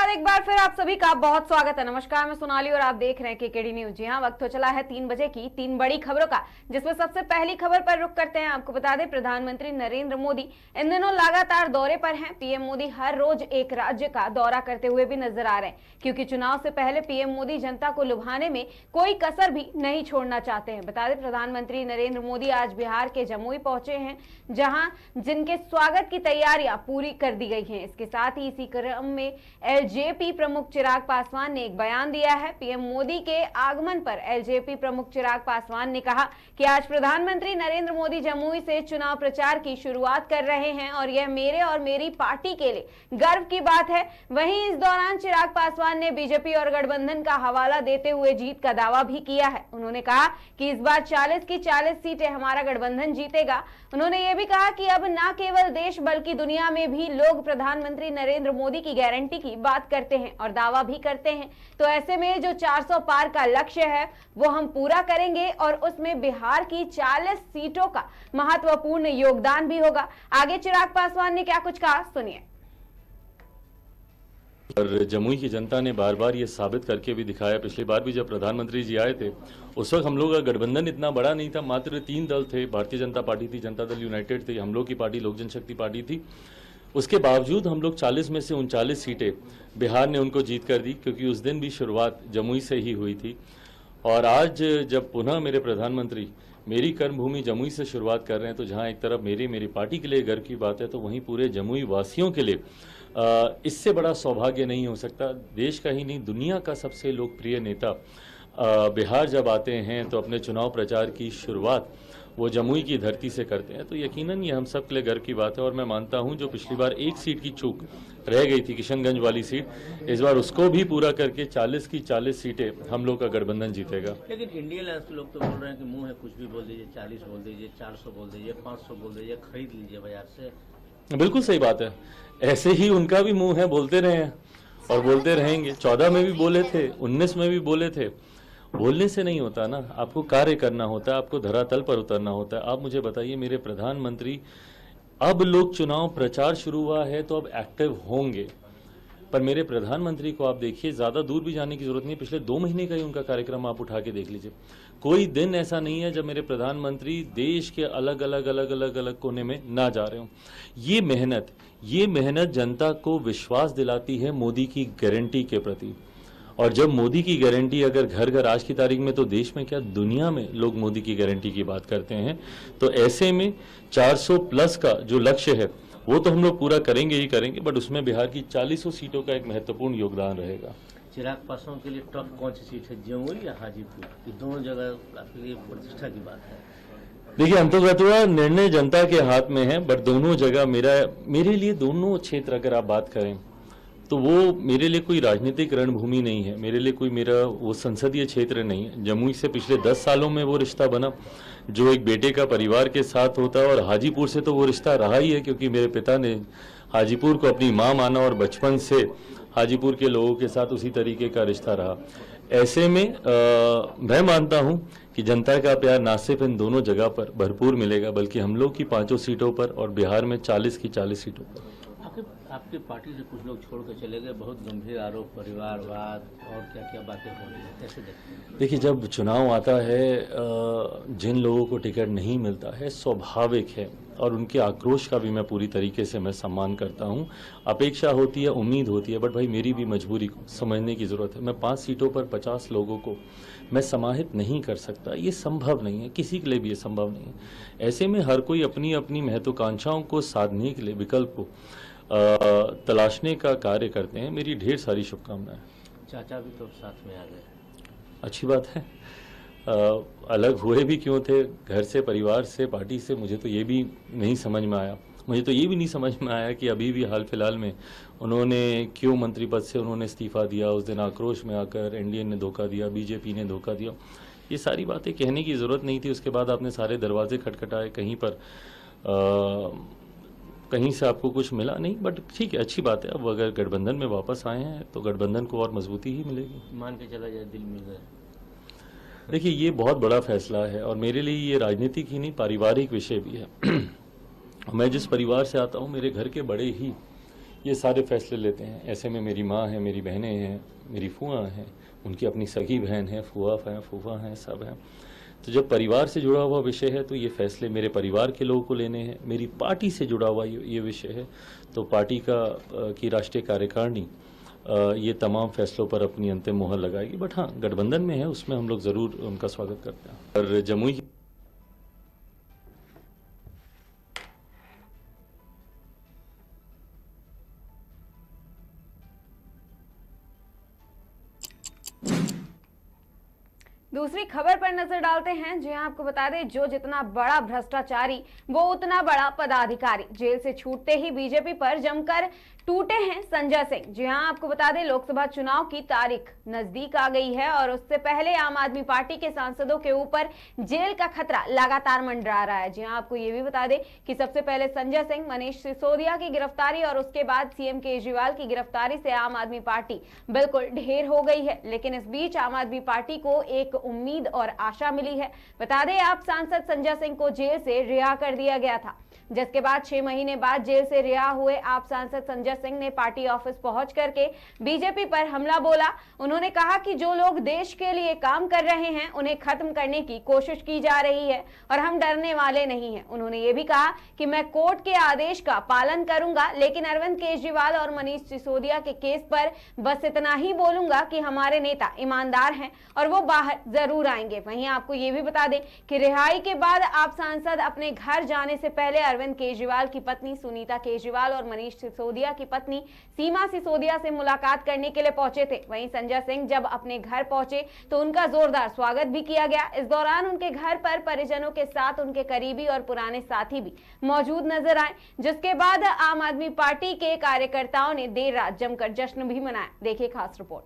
नमस्कार, एक बार फिर आप सभी का बहुत स्वागत है। नमस्कार, मैं सोनाली और आप देख रहे हैं केकेडी न्यूज। जी हाँ, वक्त हो चला है 3 बजे की 3 बड़ी खबरों का, जिसमें सबसे पहली खबर पर रुख करते हैं। आपको बता दें, प्रधानमंत्री नरेंद्र मोदी इन दिनों लगातार दौरे पर हैं। पीएम मोदी हर रोज एक राज्य का दौरा करते हुए भी नजर आ रहे हैं, क्योंकि चुनाव से पहले पीएम मोदी जनता को लुभाने में कोई कसर भी नहीं छोड़ना चाहते हैं। बता दें, प्रधानमंत्री नरेंद्र मोदी आज बिहार के जमुई पहुंचे हैं, जहां जिनके स्वागत की तैयारियां पूरी कर दी गई हैं। इसके साथ ही इसी क्रम में एलजेपी प्रमुख चिराग पासवान ने एक बयान दिया है। पीएम मोदी के आगमन पर एलजेपी प्रमुख चिराग पासवान ने कहा कि आज प्रधानमंत्री नरेंद्र मोदी जमुई से चुनाव प्रचार की शुरुआत कर रहे हैं और यह मेरे और मेरी पार्टी के लिए गर्व की बात है। वहीं इस दौरान चिराग पासवान ने बीजेपी और गठबंधन का हवाला देते हुए जीत का दावा भी किया है। उन्होंने कहा कि इस बार 40 की 40 सीटें हमारा गठबंधन जीतेगा। उन्होंने यह भी कहा कि अब न केवल देश बल्कि दुनिया में भी लोग प्रधानमंत्री नरेंद्र मोदी की गारंटी की बात करते हैं और दावा भी करते हैं। तो ऐसे में जो 400 पार का लक्ष्य है वो हम पूरा करेंगे और उसमें बिहार की 40 सीटों का महत्वपूर्ण योगदान भी होगा। आगे चिराग पासवान ने क्या कुछ कहा, सुनिए। और जमुई की जनता ने बार बार ये साबित करके भी दिखाया। पिछली बार भी जब प्रधानमंत्री जी आए थे उस वक्त हम लोग का गठबंधन इतना बड़ा नहीं था, मात्र 3 दल थे। भारतीय जनता पार्टी थी, जनता दल यूनाइटेड थी, हम लोग की पार्टी लोक जनशक्ति पार्टी थी। उसके बावजूद हम लोग 40 में से 39 सीटें बिहार ने उनको जीत कर दी, क्योंकि उस दिन भी शुरुआत जमुई से ही हुई थी। और आज जब पुनः मेरे प्रधानमंत्री मेरी कर्मभूमि जमुई से शुरुआत कर रहे हैं, तो जहां एक तरफ मेरी पार्टी के लिए गर्व की बात है, तो वहीं पूरे जमुई वासियों के लिए इससे बड़ा सौभाग्य नहीं हो सकता। देश का ही नहीं, दुनिया का सबसे लोकप्रिय नेता बिहार जब आते हैं तो अपने चुनाव प्रचार की शुरुआत वो जमुई की धरती से करते हैं, तो यकीनन ये हम सब के लिए गर्व की बात है। और मैं मानता हूं जो पिछली बार एक सीट की चूक रह गई थी, किशनगंज वाली सीट, इस बार उसको भी पूरा करके 40 की 40 सीटें हम लोग का गठबंधन जीतेगा। लेकिन इंडिया अलायंस के लोग तो बोल रहे हैं कि मुंह है कुछ भी बोल दीजिए, 40 बोल दीजिए, 400 बोल दीजिए, 500 बोल दीजिए, खरीद लीजिए बाजार से। बिल्कुल सही बात है, ऐसे ही उनका भी मुंह है, बोलते रहे हैं और बोलते रहेंगे। 14 में भी बोले थे, 19 में भी बोले थे। बोलने से नहीं होता ना, आपको कार्य करना होता है, आपको धरातल पर उतरना होता है। आप मुझे बताइए, मेरे प्रधानमंत्री, अब लोग चुनाव प्रचार शुरू हुआ है तो अब एक्टिव होंगे, पर मेरे प्रधानमंत्री को आप देखिए, ज्यादा दूर भी जाने की जरूरत नहीं। पिछले 2 महीने का ही उनका कार्यक्रम आप उठा के देख लीजिए। कोई दिन ऐसा नहीं है जब मेरे प्रधानमंत्री देश के अलग अलग कोने में ना जा रहे हो। ये मेहनत जनता को विश्वास दिलाती है मोदी की गारंटी के प्रति। और जब मोदी की गारंटी अगर घर घर, आज की तारीख में तो देश में क्या दुनिया में लोग मोदी की गारंटी की बात करते हैं, तो ऐसे में 400 प्लस का जो लक्ष्य है वो तो हम लोग पूरा करेंगे ही करेंगे, बट उसमें बिहार की 40 सीटों का एक महत्वपूर्ण योगदान रहेगा। चिराग पासवान के लिए टॉप कौन सी सीट है, जमुई या हाजीपुर? ये दोनों जगह आपके लिए प्रतिष्ठा की बात है। देखिए, अंतर्गत निर्णय जनता के हाथ में है, बट दोनों जगह मेरे लिए दोनों क्षेत्र अगर आप बात करें तो वो मेरे लिए कोई राजनीतिक रणभूमि नहीं है, मेरे लिए कोई मेरा वो संसदीय क्षेत्र नहीं है। जमुई से पिछले 10 सालों में वो रिश्ता बना जो एक बेटे का परिवार के साथ होता है, और हाजीपुर से तो वो रिश्ता रहा ही है, क्योंकि मेरे पिता ने हाजीपुर को अपनी माँ माना और बचपन से हाजीपुर के लोगों के साथ उसी तरीके का रिश्ता रहा। ऐसे में मैं मानता हूँ कि जनता का प्यार ना सिर्फ इन दोनों जगह पर भरपूर मिलेगा, बल्कि हम लोग की 5 सीटों पर और बिहार में 40 की 40 सीटों पर। आपकी पार्टी से कुछ लोग छोड़ कर चले गए, बहुत गंभीर आरोप, परिवारवाद और क्या क्या बातें हो रही है, कैसे देखते हैं? देखिए, जब चुनाव आता है, जिन लोगों को टिकट नहीं मिलता है, स्वाभाविक है, और उनके आक्रोश का भी मैं पूरी तरीके से मैं सम्मान करता हूं। अपेक्षा होती है, उम्मीद होती है, बट भाई मेरी भी मजबूरी को समझने की ज़रूरत है। मैं 5 सीटों पर 50 लोगों को मैं समाहित नहीं कर सकता, ये संभव नहीं है, किसी के लिए भी ये संभव नहीं है। ऐसे में हर कोई अपनी अपनी महत्वाकांक्षाओं को साधने के लिए विकल्प को तलाशने का कार्य करते हैं। मेरी ढेर सारी शुभकामनाएं। चाचा भी तो साथ में आ गए, अच्छी बात है। अलग हुए भी क्यों थे, घर से, परिवार से, पार्टी से, मुझे तो ये भी नहीं समझ में आया। मुझे तो ये भी नहीं समझ में आया कि अभी भी हाल फिलहाल में उन्होंने क्यों मंत्री पद से उन्होंने इस्तीफा दिया। उस दिन आक्रोश में आकर एनडीए ने धोखा दिया, बीजेपी ने धोखा दिया, ये सारी बातें कहने की ज़रूरत नहीं थी। उसके बाद आपने सारे दरवाजे खटखटाए, कहीं पर कहीं से आपको कुछ मिला नहीं, बट ठीक है, अच्छी बात है। अब अगर गठबंधन में वापस आए हैं तो गठबंधन को और मजबूती ही मिलेगी। मान के चला जाए दिल मिल गए। देखिए, ये बहुत बड़ा फैसला है और मेरे लिए ये राजनीतिक ही नहीं, पारिवारिक विषय भी है। मैं जिस परिवार से आता हूँ, मेरे घर के बड़े ही ये सारे फैसले लेते हैं। ऐसे में मेरी माँ है, मेरी बहनें हैं, मेरी फूआ हैं, उनकी अपनी सगी बहन है, फूफा हैं, सब हैं। तो जब परिवार से जुड़ा हुआ विषय है तो ये फैसले मेरे परिवार के लोगों को लेने हैं। मेरी पार्टी से जुड़ा हुआ ये विषय है तो पार्टी की राष्ट्रीय कार्यकारिणी ये तमाम फैसलों पर अपनी अंतिम मोहर लगाएगी। बट हाँ, गठबंधन में है, उसमें हम लोग ज़रूर उनका स्वागत करते हैं। और जमुई दूसरी खबर पर नजर डालते हैं। जी हां, आपको बता दें, जो जितना बड़ा भ्रष्टाचारी वो उतना बड़ा पदाधिकारी। जेल से छूटते ही बीजेपी पर जमकर टूटे हैं संजय सिंह। जी हां, आपको बता दें, लोकसभा चुनाव की तारीख नजदीक आ गई है और उससे पहले आम आदमी पार्टी के सांसदों के ऊपर जेल का खतरा लगातार मंडरा रहा है। जी हां, आपको ये भी बता दें कि सबसे पहले संजय सिंह, मनीष सिसोदिया की गिरफ्तारी और उसके बाद सीएम केजरीवाल की गिरफ्तारी से आम आदमी पार्टी बिल्कुल ढेर हो गई है। लेकिन इस बीच आम आदमी पार्टी को एक उम्मीद और आशा मिली है। बता दें, आप सांसद संजय सिंह को जेल से रिहा कर दिया गया था, जिसके बाद 6 महीने बाद जेल से रिहा हुए आप सांसद संजय सिंह ने पार्टी ऑफिस पहुंच करके बीजेपी पर हमला बोला। उन्होंने कहा कि जो लोग देश के लिए काम कर रहे हैं उन्हें खत्म करने की कोशिश की जा रही है और हम डरने वाले नहीं हैं। उन्होंने ये भी कहा कि मैं कोर्ट के आदेश का पालन करूंगा, लेकिन अरविंद केजरीवाल और मनीष सिसोदिया के केस पर बस इतना ही बोलूंगा कि हमारे नेता ईमानदार हैं और वो बाहर जरूर आएंगे। वहीं आपको ये भी बता दें कि रिहाई के बाद आप सांसद अपने घर जाने से पहले अरविंद केजरीवाल की पत्नी सुनीता केजरीवाल और मनीष सिसोदिया की पत्नी सीमा सिसोदिया से मुलाकात करने के लिए पहुंचे थे। वहीं संजय सिंह जब अपने घर पहुंचे तो उनका जोरदार स्वागत भी किया गया। इस दौरान उनके घर पर परिजनों के साथ उनके करीबी और पुराने साथी भी मौजूद नजर आए, जिसके बाद आम आदमी पार्टी के कार्यकर्ताओं ने देर रात जमकर जश्न भी मनाया। देखिए खास रिपोर्ट।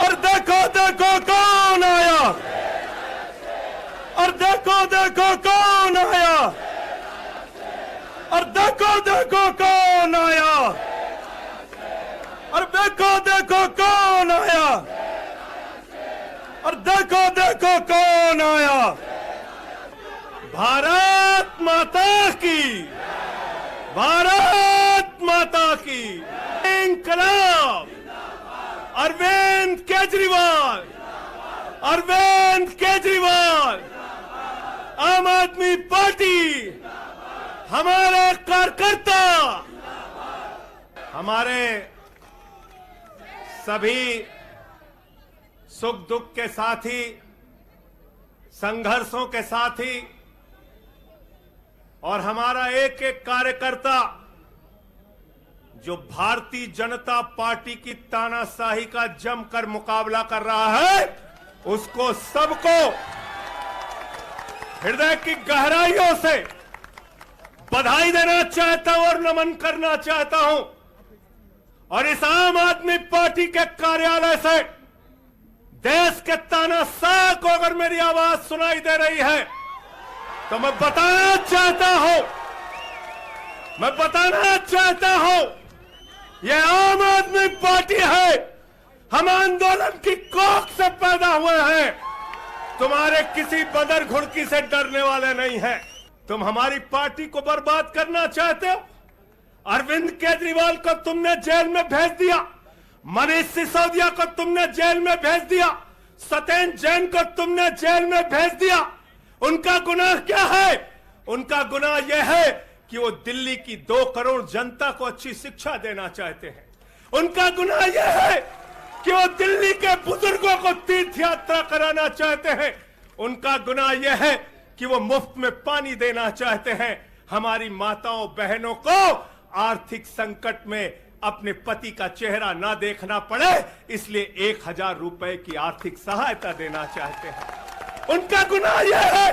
और देखो देखो कौन आया, और देखो देखो कौन आया, और देखो देखो कौन आया, और देखो देखो कौन आया, और देखो देखो कौन आया। भारत माता की, भारत माता की। इंकलाब अरविंद केजरीवाल, अरविंद केजरीवाल, आम आदमी पार्टी, हमारे कार्यकर्ता, हमारे सभी सुख दुख के साथी, संघर्षों के साथी और हमारा एक एक कार्यकर्ता जो भारतीय जनता पार्टी की तानाशाही का जमकर मुकाबला कर रहा है, उसको सबको हृदय की गहराइयों से बधाई देना चाहता हूं और नमन करना चाहता हूं। और इस आम आदमी पार्टी के कार्यालय से देश के तानाशाह को अगर मेरी आवाज सुनाई दे रही है तो मैं बताना चाहता हूं, यह आम आदमी पार्टी है। हम आंदोलन की कोख से पैदा हुए हैं, तुम्हारे किसी बदर घुड़की से डरने वाले नहीं हैं। तुम हमारी पार्टी को बर्बाद करना चाहते हो। अरविंद केजरीवाल को तुमने जेल में भेज दिया, मनीष सिसोदिया को तुमने जेल में भेज दिया, सत्येंद्र जैन को तुमने जेल में भेज दिया। उनका गुनाह क्या है? उनका गुनाह यह है कि वो दिल्ली की 2 करोड़ जनता को अच्छी शिक्षा देना चाहते हैं। उनका गुनाह यह है कि वो दिल्ली के बुजुर्गों को तीर्थ यात्रा कराना चाहते हैं। उनका गुनाह यह है कि वो मुफ्त में पानी देना चाहते हैं। हमारी माताओं बहनों को आर्थिक संकट में अपने पति का चेहरा ना देखना पड़े, इसलिए 1000 रुपए की आर्थिक सहायता देना चाहते हैं। उनका गुनाह यह है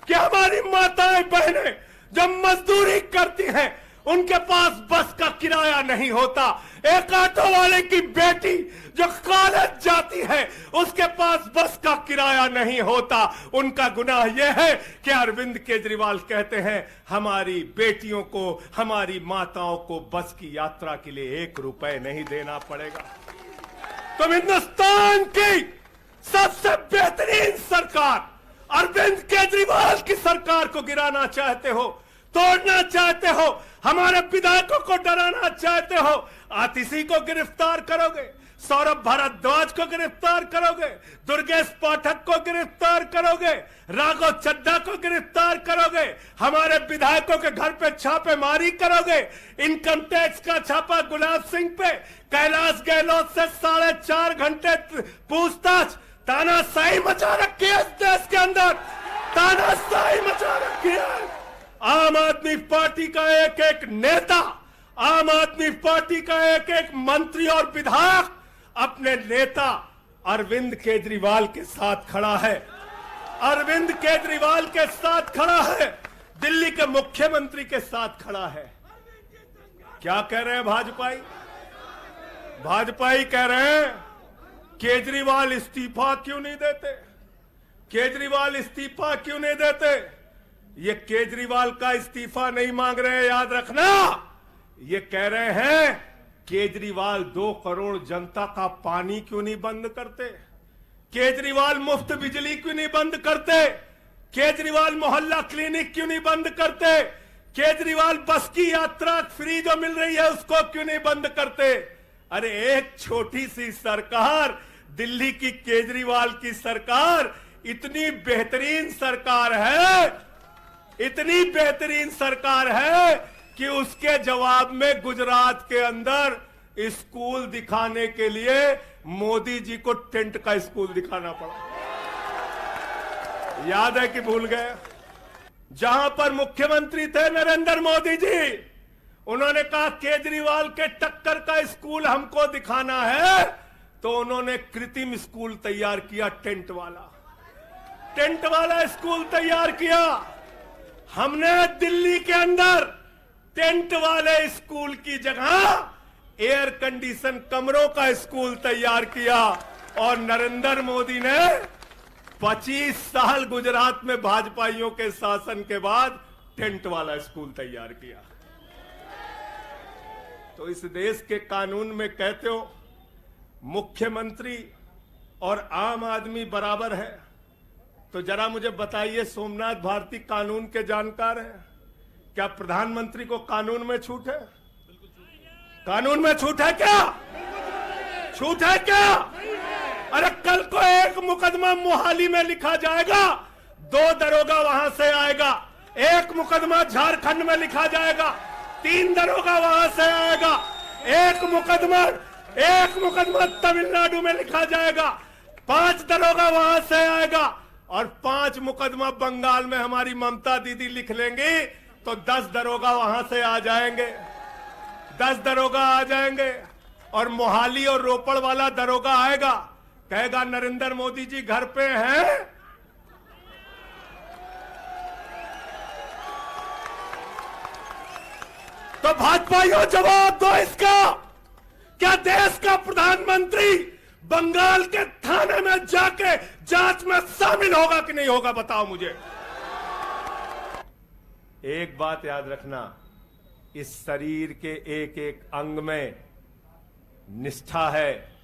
कि हमारी माताएं बहनें जब मजदूरी करती हैं, उनके पास बस का किराया नहीं होता। एक ऑटो वाले की बेटी जो कॉलेज जाती है, उसके पास बस का किराया नहीं होता। उनका गुनाह यह है कि अरविंद केजरीवाल कहते हैं हमारी बेटियों को, हमारी माताओं को बस की यात्रा के लिए 1 रुपए नहीं देना पड़ेगा। तुम हिंदुस्तान की सबसे बेहतरीन सरकार अरविंद केजरीवाल की सरकार को गिराना चाहते हो, तोड़ना चाहते हो। हमारे विधायकों को डराना चाहते हो, आतिशी को गिरफ्तार करोगे, सौरभ भारद्वाज को गिरफ्तार करोगे, दुर्गेश पाठक को गिरफ्तार करोगे, राघव चड्ढा को गिरफ्तार करोगे, हमारे विधायकों के घर पे छापेमारी करोगे, इनकम टैक्स का छापा गुलाब सिंह पे, कैलाश गहलोत से 4.5 घंटे पूछताछ, तानाशाही मचा रखी है इस देश के अंदर, तानाशाही मचा रखी है। आम आदमी पार्टी का एक एक नेता, आम आदमी पार्टी का एक एक मंत्री और विधायक अपने नेता अरविंद केजरीवाल के साथ खड़ा है, अरविंद केजरीवाल के साथ खड़ा है, दिल्ली के मुख्यमंत्री के साथ खड़ा है। क्या कह रहे हैं भाजपाई? भाजपाई कह रहे हैं केजरीवाल इस्तीफा क्यों नहीं देते, केजरीवाल इस्तीफा क्यों नहीं देते। ये केजरीवाल का इस्तीफा नहीं मांग रहे हैं, याद रखना, ये कह रहे हैं केजरीवाल 2 करोड़ जनता का पानी क्यों नहीं बंद करते, केजरीवाल मुफ्त बिजली क्यों नहीं बंद करते, केजरीवाल मोहल्ला क्लिनिक क्यों नहीं बंद करते, केजरीवाल बस की यात्रा फ्री जो मिल रही है उसको क्यों नहीं बंद करते। अरे एक छोटी सी सरकार, दिल्ली की केजरीवाल की सरकार इतनी बेहतरीन सरकार है, इतनी बेहतरीन सरकार है कि उसके जवाब में गुजरात के अंदर स्कूल दिखाने के लिए मोदी जी को टेंट का स्कूल दिखाना पड़ा। याद है कि भूल गए? जहां पर मुख्यमंत्री थे नरेंद्र मोदी जी, उन्होंने कहा केजरीवाल के टक्कर का स्कूल हमको दिखाना है, तो उन्होंने कृत्रिम स्कूल तैयार किया, टेंट वाला स्कूल तैयार किया। हमने दिल्ली के अंदर टेंट वाले स्कूल की जगह एयर कंडीशन कमरों का स्कूल तैयार किया, और नरेंद्र मोदी ने 25 साल गुजरात में भाजपाइयों के शासन के बाद टेंट वाला स्कूल तैयार किया। तो इस देश के कानून में कहते हो मुख्यमंत्री और आम आदमी बराबर है, तो जरा मुझे बताइए, सोमनाथ भारती कानून के जानकार हैं, क्या प्रधानमंत्री को कानून में छूट है? कानून में छूट है क्या? छूट है क्या? अरे कल को एक मुकदमा मोहाली में लिखा जाएगा, 2 दरोगा वहां से आएगा, एक मुकदमा झारखंड में लिखा जाएगा, 3 दरोगा वहां से आएगा, एक मुकदमा तमिलनाडु में लिखा जाएगा, 5 दरोगा वहां से आएगा, और 5 मुकदमा बंगाल में हमारी ममता दीदी लिख लेंगी, तो 10 दरोगा वहां से आ जाएंगे, 10 दरोगा आ जाएंगे, और मोहाली और रोपड़ वाला दरोगा आएगा, कहेगा नरेंद्र मोदी जी घर पे हैं। तो भाजपाइयों जवाब दो इसका, क्या देश का प्रधानमंत्री बंगाल के थाने में जाके जांच में शामिल होगा कि नहीं होगा, बताओ मुझे। एक बात याद रखना, इस शरीर के एक एक अंग में निष्ठा है,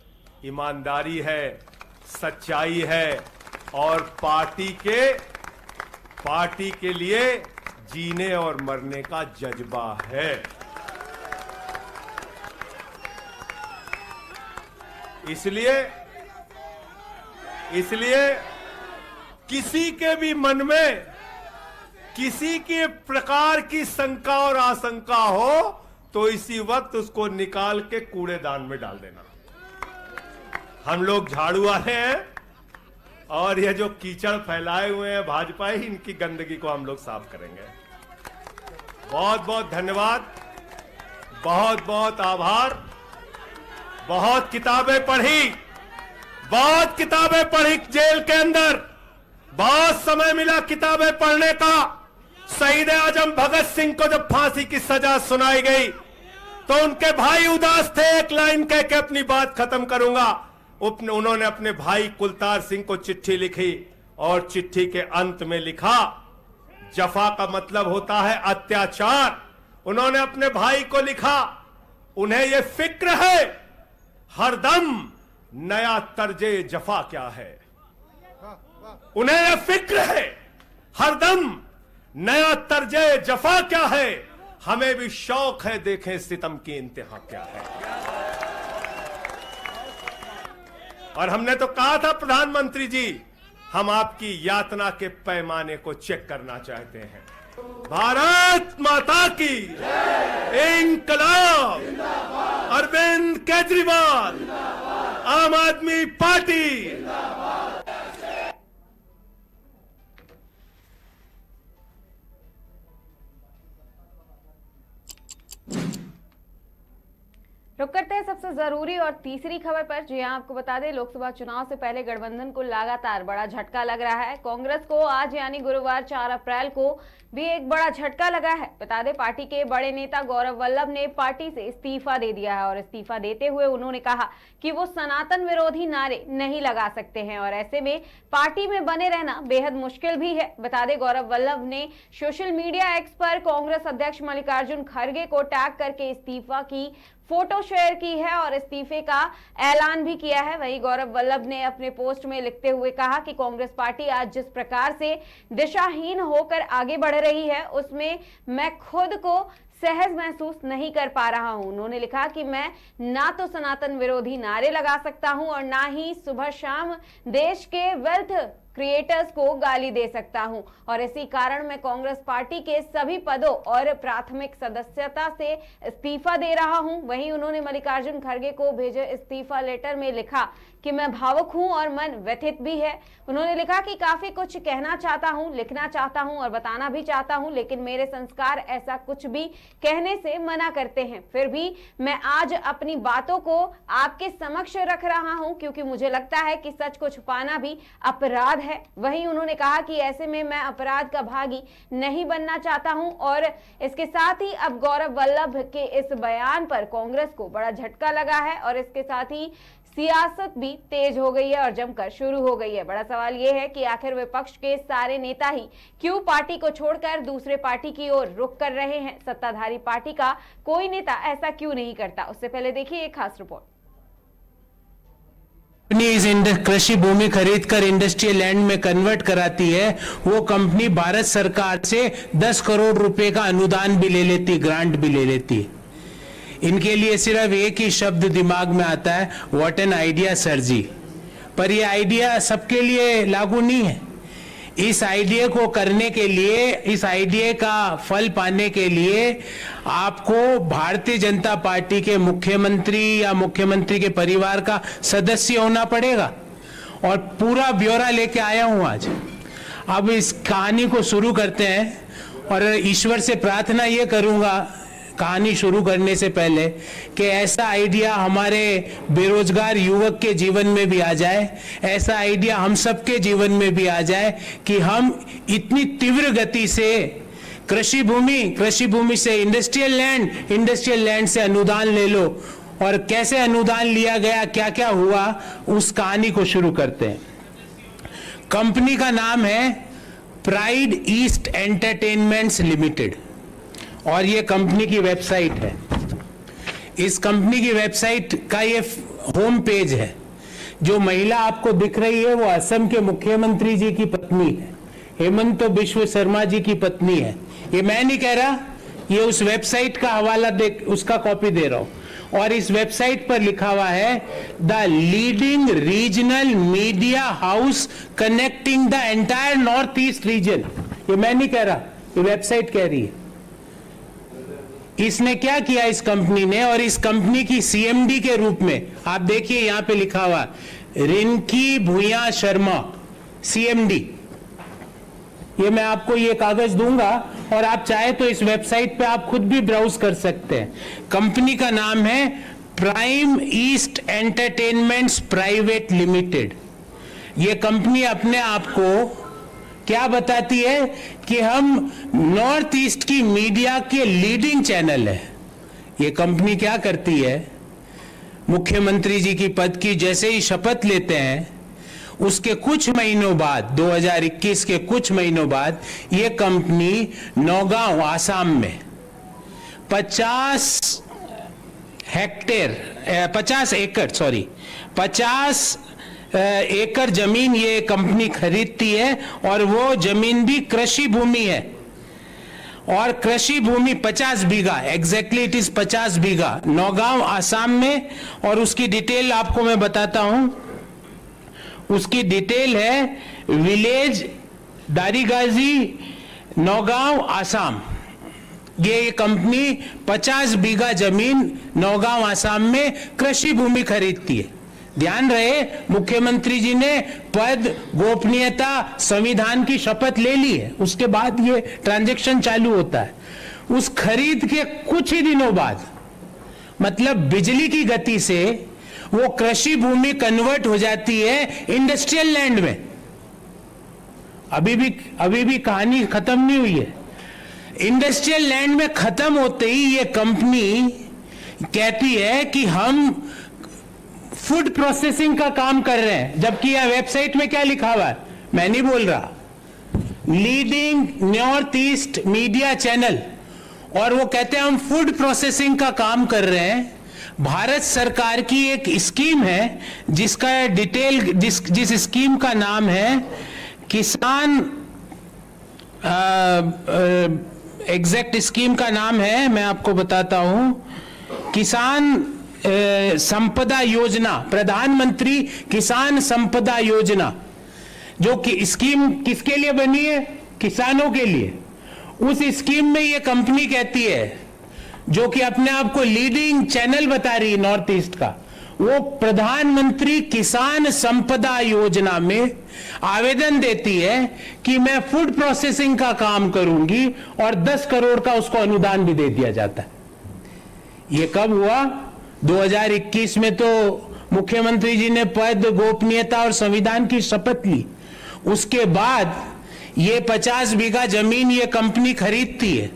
ईमानदारी है, सच्चाई है, और पार्टी के लिए जीने और मरने का जज्बा है। इसलिए किसी के भी मन में किसी के प्रकार की शंका और आशंका हो, तो इसी वक्त उसको निकाल के कूड़ेदान में डाल देना। हम लोग झाड़ू वाले हैं, और ये जो कीचड़ फैलाए हुए हैं भाजपा ही, इनकी गंदगी को हम लोग साफ करेंगे। बहुत बहुत धन्यवाद, बहुत बहुत आभार। बहुत किताबें पढ़ी जेल के अंदर, बहुत समय मिला किताबें पढ़ने का। शहीद आजम भगत सिंह को जब फांसी की सजा सुनाई गई, तो उनके भाई उदास थे। एक लाइन कह के अपनी बात खत्म करूंगा। उन्होंने अपने भाई कुलतार सिंह को चिट्ठी लिखी, और चिट्ठी के अंत में लिखा, जफा का मतलब होता है अत्याचार। उन्होंने अपने भाई को लिखा, उन्हें यह फिक्र है हरदम नया तर्जे जफा क्या है। उन्हें यह फिक्र है हरदम नया तर्जे जफा क्या है। हमें भी शौक है देखें सितम की इंतहा क्या है। और हमने तो कहा था प्रधानमंत्री जी, हम आपकी यातना के पैमाने को चेक करना चाहते हैं। भारत माता की इंकलाब, अरविंद केजरीवाल, आम आदमी पार्टी। रुक करते हैं सबसे जरूरी और तीसरी खबर पर। जी हां, आपको बता दें, लोकसभा चुनाव से पहले गठबंधन को लगातार बड़ा झटका लग रहा है। कांग्रेस को आज यानी गुरुवार 4 अप्रैल को भी एक बड़ा झटका लगा है। बता दें, पार्टी के बड़े नेता गौरव वल्लभ ने पार्टी से इस्तीफा दे दिया है और इस्तीफा देते हुए उन्होंने कहा कि वो सनातन विरोधी नारे नहीं लगा सकते हैं और ऐसे में पार्टी में बने रहना बेहद मुश्किल भी है। बता दें, गौरव वल्लभ ने सोशल मीडिया एक्स पर कांग्रेस अध्यक्ष मल्लिकार्जुन खड़गे को टैग करके इस्तीफा की फोटो शेयर की है और इस्तीफे का ऐलान भी किया है। वहीं गौरव वल्लभ ने अपने पोस्ट में लिखते हुए कहा कि कांग्रेस पार्टी आज जिस प्रकार से दिशाहीन होकर आगे बढ़ रही है, उसमें मैं खुद को सहज महसूस नहीं कर पा रहा हूं। उन्होंने लिखा कि मैं ना तो सनातन विरोधी नारे लगा सकता हूं और ना ही सुबह शाम देश के वेल्थ क्रिएटर्स को गाली दे सकता हूं और इसी कारण मैं कांग्रेस पार्टी के सभी पदों और प्राथमिक सदस्यता से इस्तीफा दे रहा हूं। वहीं उन्होंने मल्लिकार्जुन खड़गे को भेजे इस्तीफा लेटर में लिखा कि मैं भावुक हूं और मन व्यथित भी है। उन्होंने लिखा कि काफी कुछ कहना चाहता हूं, लिखना चाहता हूं और बताना भी चाहता हूं, लेकिन मेरे संस्कार ऐसा कुछ भी कहने से मना करते हैं। फिर भी मैं आज अपनी बातों को आपके समक्ष रख रहा हूं क्योंकि मुझे लगता है कि सच को छुपाना भी अपराध है। वहीं उन्होंने कहा कि ऐसे में मैं अपराध का भागी नहीं बनना चाहता हूं और इसके साथ ही अब गौरव वल्लभ के इस बयान पर कांग्रेस को बड़ा झटका लगा है और इसके साथ ही सियासत भी तेज हो गई है और जमकर शुरू हो गई है। बड़ा सवाल यह है कि आखिर विपक्ष के सारे नेता ही क्यों पार्टी को छोड़कर दूसरे पार्टी की ओर रुख कर रहे हैं। सत्ताधारी पार्टी का कोई नेता ऐसा क्यों नहीं करता। उससे पहले देखिए एक खास रिपोर्ट। कृषि भूमि खरीद कर इंडस्ट्रियल लैंड में कन्वर्ट कराती है, वो कंपनी भारत सरकार से 10 करोड़ रुपए का अनुदान भी ले लेती, ग्रांट भी ले लेती। इनके लिए सिर्फ एक ही शब्द दिमाग में आता है, व्हाट एन आइडिया सर जी। पर ये आइडिया सबके लिए लागू नहीं है। इस आइडिया को करने के लिए, इस आइडिया का फल पाने के लिए आपको भारतीय जनता पार्टी के मुख्यमंत्री या मुख्यमंत्री के परिवार का सदस्य होना पड़ेगा और पूरा ब्यौरा लेके आया हूं आज। अब इस कहानी को शुरू करते हैं और ईश्वर से प्रार्थना ये करूंगा कहानी शुरू करने से पहले कि ऐसा आइडिया हमारे बेरोजगार युवक के जीवन में भी आ जाए, ऐसा आइडिया हम सबके जीवन में भी आ जाए कि हम इतनी तीव्र गति से कृषि भूमि से इंडस्ट्रियल लैंड से अनुदान ले लो। और कैसे अनुदान लिया गया, क्या क्या हुआ, उस कहानी को शुरू करते हैं। कंपनी का नाम है प्राइड ईस्ट एंटरटेनमेंट्स लिमिटेड और ये कंपनी की वेबसाइट है। इस कंपनी की वेबसाइट का ये होम पेज है। जो महिला आपको दिख रही है वो असम के मुख्यमंत्री जी की पत्नी है, हेमंत बिश्व शर्मा जी की पत्नी है। ये मैं नहीं कह रहा, ये उस वेबसाइट का हवाला दे, उसका कॉपी दे रहा हूं। और इस वेबसाइट पर लिखा हुआ है the leading regional media house connecting the entire north east region. ये मैं नहीं कह रहा, ये वेबसाइट कह रही है। इसने क्या किया इस कंपनी ने, और इस कंपनी की सीएमडी के रूप में आप देखिए यहां पे लिखा हुआ रिंकी भूया शर्मा सीएमडी। ये मैं आपको ये कागज दूंगा और आप चाहे तो इस वेबसाइट पे आप खुद भी ब्राउज कर सकते हैं। कंपनी का नाम है prime east entertainments private limited. ये कंपनी अपने आप को क्या बताती है कि हम नॉर्थ ईस्ट की मीडिया के लीडिंग चैनल है। ये कंपनी क्या करती है, मुख्यमंत्री जी की पद की जैसे ही शपथ लेते हैं उसके कुछ महीनों बाद, 2021 के कुछ महीनों बाद, ये कंपनी नौगांव आसाम में 50 एकड़ जमीन ये कंपनी खरीदती है और वो जमीन भी कृषि भूमि है। और कृषि भूमि 50 बीघा, एग्जैक्टली इट इज 50 बीघा, नौगांव आसाम में। और उसकी डिटेल आपको मैं बताता हूं। उसकी डिटेल है विलेज दारीगाजी, नौगांव आसाम। ये कंपनी 50 बीघा जमीन नौगांव आसाम में कृषि भूमि खरीदती है। ध्यान रहे, मुख्यमंत्री जी ने पद, गोपनीयता, संविधान की शपथ ले ली है, उसके बाद ये ट्रांजैक्शन चालू होता है। उस खरीद के कुछ ही दिनों बाद, मतलब बिजली की गति से, वो कृषि भूमि कन्वर्ट हो जाती है इंडस्ट्रियल लैंड में। अभी भी कहानी खत्म नहीं हुई है। इंडस्ट्रियल लैंड में खत्म होते ही ये कंपनी कहती है कि हम फूड प्रोसेसिंग का काम कर रहे हैं, जबकि यह वेबसाइट में क्या लिखा हुआ है मैं नहीं बोल रहा, leading north east media channel, और वो कहते हैं हम फूड प्रोसेसिंग का काम कर रहे हैं। भारत सरकार की एक स्कीम है जिसका डिटेल, जिस स्कीम का नाम है किसान, एग्जैक्ट स्कीम का नाम है, मैं आपको बताता हूं, किसान संपदा योजना, प्रधानमंत्री किसान संपदा योजना, जो कि स्कीम किसके लिए बनी है? किसानों के लिए। उस स्कीम में ये कंपनी कहती है, जो कि अपने आप को लीडिंग चैनल बता रही है नॉर्थ ईस्ट का, वो प्रधानमंत्री किसान संपदा योजना में आवेदन देती है कि मैं फूड प्रोसेसिंग का काम करूंगी, और 10 करोड़ का उसको अनुदान भी दे दिया जाता है। ये कब हुआ? 2021 में तो मुख्यमंत्री जी ने पद, गोपनीयता और संविधान की शपथ ली। उसके बाद ये 50 बीघा जमीन ये कंपनी खरीदती है,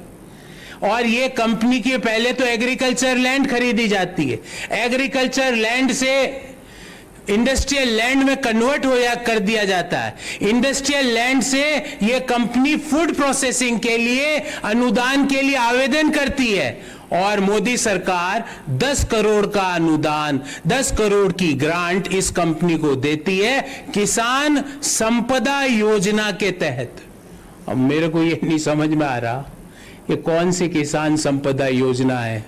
और ये कंपनी के पहले तो एग्रीकल्चर लैंड खरीदी जाती है, एग्रीकल्चर लैंड से इंडस्ट्रियल लैंड में कन्वर्ट कर दिया जाता है, इंडस्ट्रियल लैंड से ये कंपनी फूड प्रोसेसिंग के लिए अनुदान के लिए आवेदन करती है, और मोदी सरकार 10 करोड़ का अनुदान, 10 करोड़ की ग्रांट इस कंपनी को देती है किसान संपदा योजना के तहत। अब मेरे को ये नहीं समझ में आ रहा ये कौन सी किसान संपदा योजना है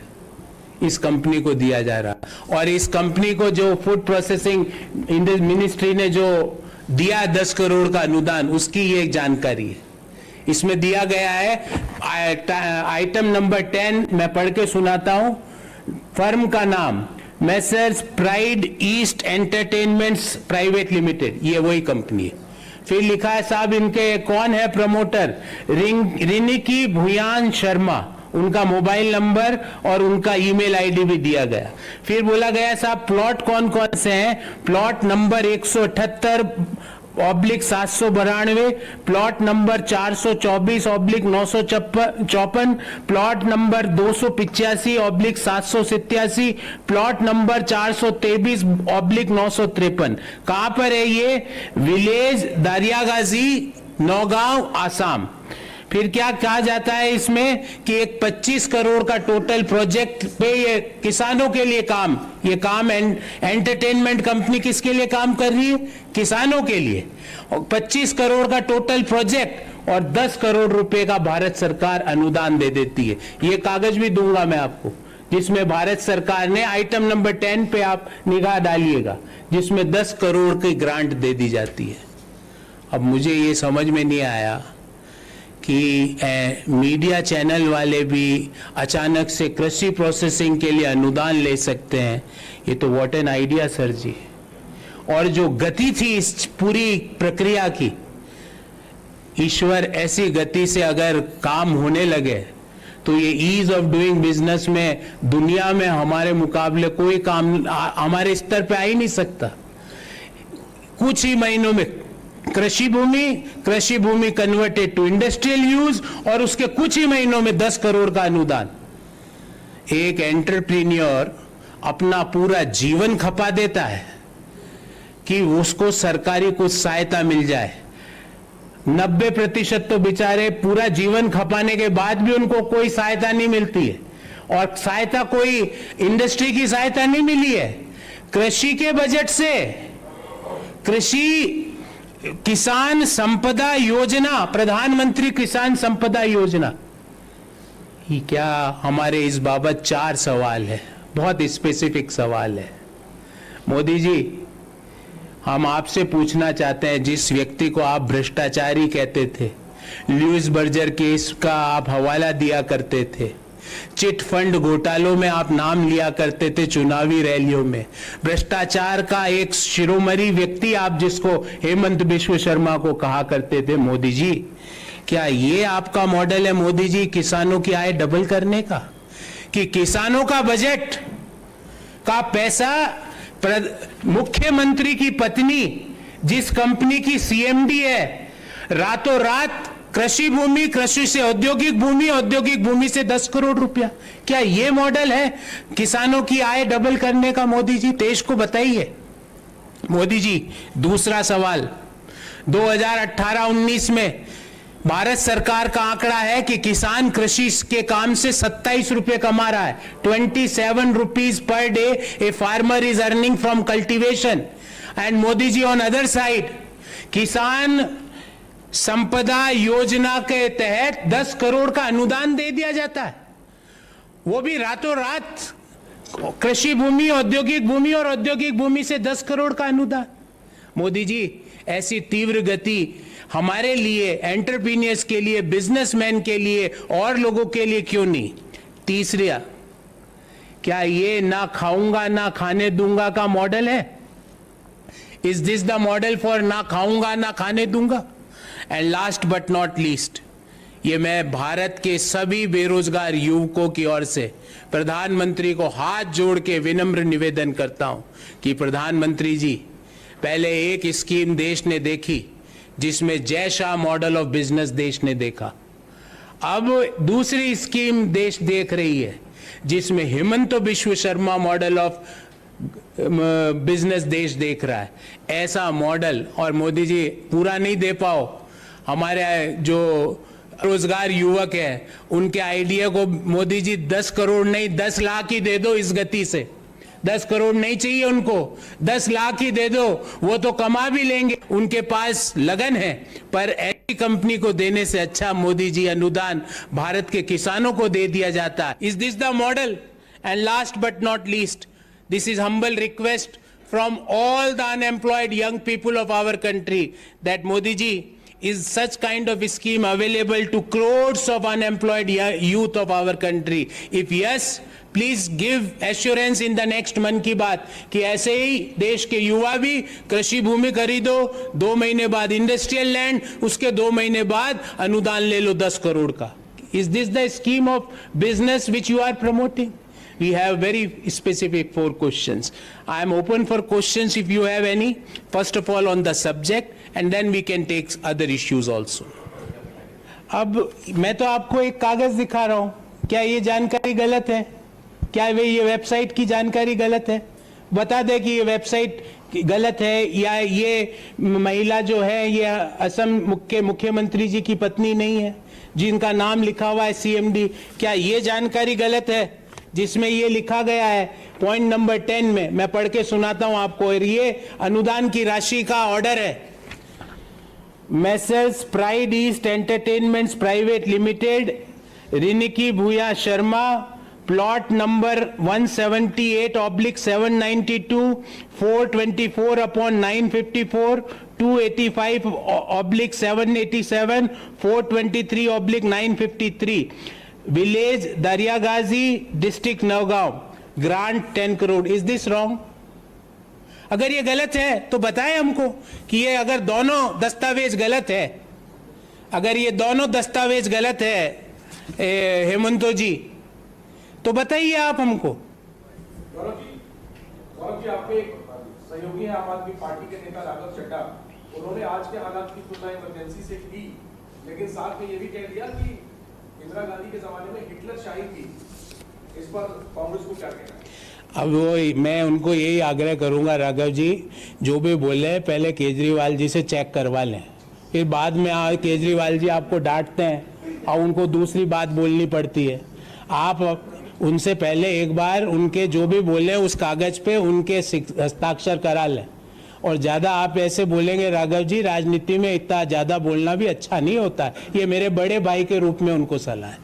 इस कंपनी को दिया जा रहा, और इस कंपनी को जो फूड प्रोसेसिंग मिनिस्ट्री ने जो दिया 10 करोड़ का अनुदान, उसकी ये जानकारी है। इसमें दिया गया है आइटम नंबर 10, मैं पढ़ के सुनाता हूं। फर्म का नाम Messrs pride east entertainments private limited, ये वही कंपनी है। फिर लिखा है साहब इनके कौन है प्रमोटर, रिनिकी भुयान शर्मा, उनका मोबाइल नंबर और उनका ईमेल आईडी भी दिया गया। फिर बोला गया साहब प्लॉट कौन कौन से हैं, plot number 178/792, plot number 424/954, plot number 285/787, plot number 423/953। कहां पर है ये? विलेज दारियागाजी, नौगांव, आसाम। फिर क्या कहा जाता है इसमें कि एक 25 करोड़ का टोटल प्रोजेक्ट पे ये किसानों के लिए काम, ये काम एंटरटेनमेंट कंपनी किसके लिए काम कर रही है? किसानों के लिए। और 25 करोड़ का टोटल प्रोजेक्ट और 10 करोड़ रुपए का भारत सरकार अनुदान दे देती है। ये कागज भी दूंगा मैं आपको, जिसमें भारत सरकार ने आइटम नंबर 10 पे आप निगाह डालिएगा, जिसमें 10 करोड़ की ग्रांट दे दी जाती है। अब मुझे ये समझ में नहीं आया कि मीडिया चैनल वाले भी अचानक से कृषि प्रोसेसिंग के लिए अनुदान ले सकते हैं। ये तो व्हाट एन आइडिया सर जी। और जो गति थी इस पूरी प्रक्रिया की, ईश्वर ऐसी गति से अगर काम होने लगे तो ये ईज ऑफ डूइंग बिजनेस में दुनिया में हमारे मुकाबले कोई काम हमारे स्तर पे आ ही नहीं सकता। कुछ ही महीनों में कृषि भूमि कन्वर्टेड टू इंडस्ट्रियल यूज, और उसके कुछ ही महीनों में 10 करोड़ का अनुदान। एक एंटरप्रेन्योर अपना पूरा जीवन खपा देता है कि उसको सरकारी कुछ सहायता मिल जाए। 90% तो बेचारे पूरा जीवन खपाने के बाद भी उनको कोई सहायता नहीं मिलती है, और सहायता कोई इंडस्ट्री की सहायता नहीं मिली है, कृषि के बजट से। कृषि किसान संपदा योजना, प्रधानमंत्री किसान संपदा योजना, ये क्या हमारे इस बाबत 4 सवाल है, बहुत स्पेसिफिक सवाल है। मोदी जी, हम आपसे पूछना चाहते हैं, जिस व्यक्ति को आप भ्रष्टाचारी कहते थे, लुइस बर्जर केस का आप हवाला दिया करते थे, चिट फंड घोटालों में आप नाम लिया करते थे चुनावी रैलियों में, भ्रष्टाचार का एक शिरोमणि व्यक्ति आप जिसको हेमंत बिश्व शर्मा को कहा करते थे, मोदी जी क्या ये आपका मॉडल है मोदी जी किसानों की आय डबल करने का? कि किसानों का बजट का पैसा मुख्यमंत्री की पत्नी जिस कंपनी की सीएमडी है, रातों रात कृषि भूमि, कृषि से औद्योगिक भूमि, औद्योगिक भूमि से 10 करोड़ रुपया, क्या ये मॉडल है किसानों की आय डबल करने का? मोदी जी देश को बताइए। मोदी जी, दूसरा सवाल, 2018-19 में भारत सरकार का आंकड़ा है कि किसान कृषि के काम से 27 रुपए कमा रहा है। 27 rupees per day a farmer is earning from cultivation. And Modi ji, on other side, Kisan Sampada योजना के तहत 10 करोड़ का अनुदान दे दिया जाता है, वो भी रातों रात। कृषि भूमि, औद्योगिक भूमि और औद्योगिक भूमि से 10 करोड़ का अनुदान। मोदी जी, ऐसी तीव्र गति हमारे लिए, एंटरप्रीनियर्स के लिए, बिजनेसमैन के लिए और लोगों के लिए क्यों नहीं? तीसरा, क्या ये ना खाऊंगा ना खाने दूंगा का मॉडल है? Is this the model for ना खाऊंगा ना खाने दूंगा? And last but not least, ये मैं भारत के सभी बेरोजगार युवकों की ओर से प्रधानमंत्री को हाथ जोड़ के विनम्र निवेदन करता हूं कि प्रधानमंत्री जी, पहले एक स्कीम देश ने देखी जिसमें Jay Shah model of business देश ने देखा, अब दूसरी स्कीम देश देख रही है जिसमें Hemant Biswa Sharma model of business देश देख रहा है। ऐसा मॉडल, और मोदी जी पूरा नहीं दे पाओ, हमारे जो रोजगार युवक है उनके आइडिया को मोदी जी 10 करोड़ नहीं 10 लाख ही दे दो। इस गति से 10 करोड़ नहीं चाहिए उनको, 10 लाख ही दे दो, वो तो कमा भी लेंगे, उनके पास लगन है। पर ऐसी कंपनी को देने से अच्छा मोदी जी अनुदान भारत के किसानों को दे दिया जाता। Is this the model? And last but not least, this is humble request from all the unemployed young people of our country that Modi ji, is such kind of scheme available to crores of unemployed youth of our country? If yes, please give assurance in the next मन की बात कि ऐसे ही देश के युवा भी कृषि भूमि खरीदो, 2 महीने बाद इंडस्ट्रियल लैंड, उसके 2 महीने बाद अनुदान ले लो 10 करोड़ का। Is this the scheme of business which you are promoting? We have very specific 4 questions. I am open for questions if you have any. First of all on the subject, and then we can take other issues also. अब मैं तो आपको एक कागज दिखा रहा हूं, क्या ये जानकारी गलत है? क्या ये वेबसाइट की जानकारी गलत है? बता दे कि ये वेबसाइट गलत है, या ये महिला जो है ये असम के मुख्यमंत्री जी की पत्नी नहीं है जिनका नाम लिखा हुआ है सीएमडी, क्या ये जानकारी गलत है? जिसमें ये लिखा गया है पॉइंट नंबर 10 में, मैं पढ़ के सुनाता हूं आपको, और ये अनुदान की राशि का ऑर्डर है। Messrs pride east entertainments private limited, Riniki Bhuyan Sharma, plot number 178/792, 424/954, 285/787, 423/953, village Dariyagaji, district Nagaon, grant 10 crore. Is this wrong? अगर ये गलत है तो बताएं हमको कि ये अगर दोनों दस्तावेज गलत है, अगर ये दोनों दस्तावेज गलत है हेमंतो जी, तो बताइए आप हमको। गौरव जी, आपके एक सहयोगी है आम आदमी पार्टी के नेता राघव चड्ढा, उन्होंने आज के हालात की तुलना इमरजेंसी से की, लेकिन साथ में ये भी कह दिया कि इंदिरा गांधी के जमाने में हिटलर शाही थी। इस पर कांग्रेस को क्या कहना है? अब वो मैं उनको यही आग्रह करूंगा, राघव जी जो भी बोले पहले केजरीवाल जी से चेक करवा लें, फिर बाद में केजरीवाल जी आपको डांटते हैं और उनको दूसरी बात बोलनी पड़ती है। आप उनसे पहले एक बार उनके जो भी बोले उस कागज पे उनके हस्ताक्षर करा लें। और ज्यादा आप ऐसे बोलेंगे राघव जी, राजनीति में इतना ज्यादा बोलना भी अच्छा नहीं होता है। ये मेरे बड़े भाई के रूप में उनको सलाह है।